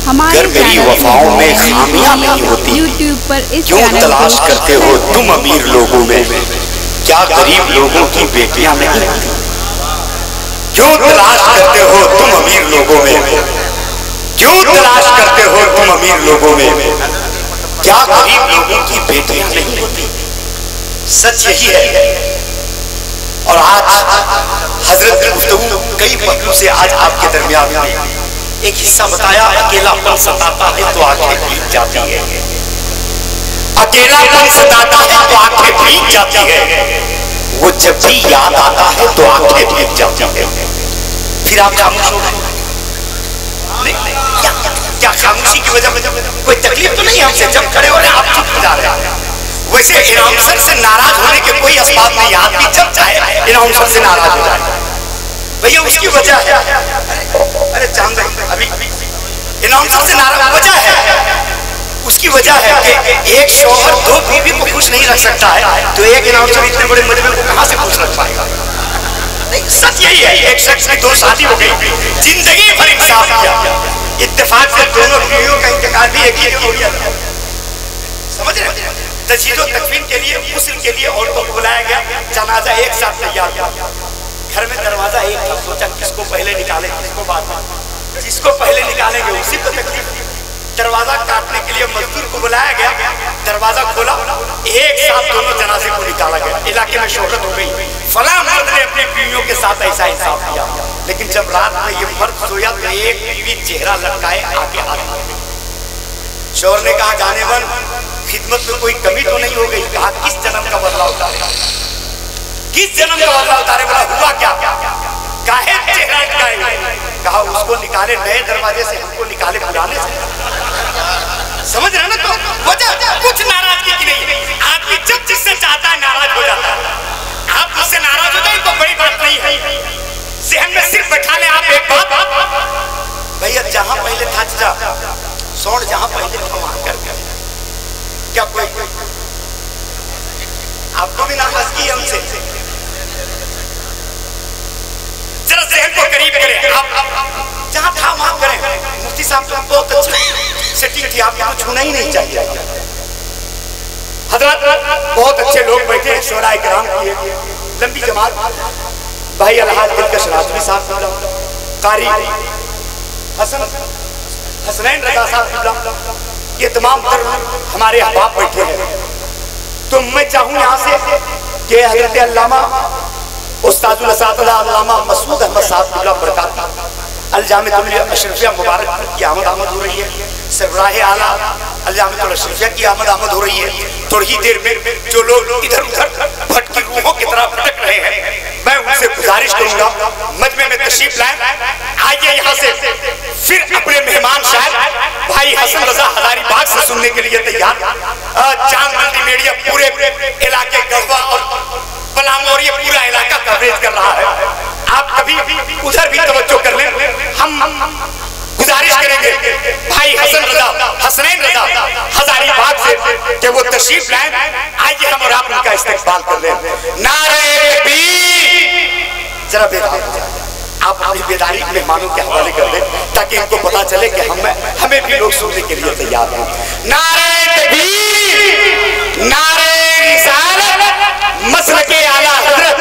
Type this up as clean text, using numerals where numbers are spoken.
हमारे मेरी वफाओं में खामियां नहीं होती, यूट्यूब पर इस क्यों तलाश करते हो तुम अमीर लोगों में, क्या गरीब लोगों की बेटियां नहीं होती? क्यों तलाश करते हो तुम अमीर लोगों में, क्यों तलाश करते हो तुम अमीर लोगों में, क्या गरीब लोगों की बेटियां नहीं होती? सच यही है। और आज हजरत की गुफ्तगू कई पहलू से आज आपके दरमियान में एक हिस्सा बताया। अकेलापन सताता है तो आंखें भीग जाती है, अकेलापन सताता है तो आंखें भीग जाती है, वो जब भी याद आता है तो आंखें भीग जाती है। फिर आप खामोश हो गए। क्या खामोशी की वजह कोई तकलीफ तो नहीं हमसे? जब खड़े हो रहे आप चुप हो जा रहे हैं। वैसे इनाम सर से नाराज होने के कोई असबाब नहीं। आदमी जब चाहे इनाम सर से नाराज हो जाए, भैया उसकी वजह है। अरे चांद अभी इनाम सर से नाराज वजह है, उसकी वजह है कि एक शौहर दो बीवी को खुश नहीं रख सकता है, तो एक इनाम सर इतने बड़े मजमे को कहां से खुश रख पाएगा? नहीं, सच यही है। एक शख्स की दो शादी हो गई, जिंदगी भर इंसाफ किया, इत्तेफाक से दोनों बीवियों का इंतकाल भी एक ही हो गया। समझ रहे? तजहीज़ो तकफीन के लिए, गुस्ल के लिए औरतों को बुलाया गया, जनाजा एक साथ तैयार किया। घर में दरवाजा एक था, सोचा किसको पहले निकाले किसको बाद में, जिसको पहले निकालेंगे उसी को तकलीफ। दरवाजा काटने के लिए मजदूर को बुलाया गया, दरवाजा खोला, एक साथ दोनों जनाजे को निकाला गया। इलाके में शोहरत हो गई, फला मर्द ने अपनी बीवियों के साथ ऐसा इंसाफ किया। लेकिन जब रात में ये मर्द सोया तो एक बीवी चेहरा लटकाए आगे हाथ। शोहर ने कहा गाने बन, खिदमत में कोई कमी तो नहीं हो गई? कहा किस जन्म का बदला उतारे, किस जन्म का बदला उतारे? बोला हुआ क्या? काहे चेहरा लटकाए? कहा उसको निकाले नए दरवाजे से, हमको निकाले पुराने से। समझ रहे ना? तो वजह कुछ नाराजगी की नहीं। आदमी जब जिससे चाहता है नाराज हो जाता है। आप उससे नाराज हो जाए तो बड़ी बात नहीं है। जहन में सिर्फ बैठा ले आप एक बात, भैया जहां पहले था जा सोन, जहां पहले था वहां कर क्या कोई आपको भी नाराजगी है हमसे? जरा जहन को करीब करें। आप जहां था वहां करें। मुफ्ती साहब तो बहुत अच्छी सेटिंग थी, आपको छूना ही नहीं चाहिए। हजरत बहुत अच्छे लोग बैठे हैं, शोरा इकराम की लंबी जमात, भाई अलहाज दिलकश राजवी साहब, कारी हसनैन रजा साहब, ये तमाम हमारे अहबाब बैठे हैं। तो मैं चाहूँ यहाँ से कि हजरत अल्लामा उस्तादुल असातिज़ा अल्लामा मसूद अहमद साहब बरकात अल-जामिअतुल अशरफिया मुबारक की आमद हो रही है। सरबराह आला अल-जामिअतुल अशरफिया की आमद हो रही है। थोड़ी ही देर में जो लोग इधर उधर भटकी रूहों की तरह भटक रहे हैं, मैं उनसे गुजारिश करूंगा मजमे में तशरीफ लाएं। आइए यहाँ से फिर अपने मेहमान शायर भाई हसन रजा हजारीबाग से सुनने के लिए तैयार। चांद मल्टीमीडिया पूरे इलाके गढ़वा और पलामू और ये पूरा इलाका कवरेज कर रहा है। आप कभी उधर भी तवज्जो कर लें। हम गुजारिश करेंगे भाई हसनैन रजा हजारीबाग से कि वो तशरीफ लाएं। आइए हम और आप उनका इस्तकबाल कर लें। नारे तकबीर। जरा बेदार हो जाए, आप अपनी बेदारी मेहमानों के हवाले कर दें ताकि इनको पता चले कि हमें भी लोग सुनने के लिए तैयार हैं। नारे तकबीर, नारे रिसालत, मसलके आला हज़रत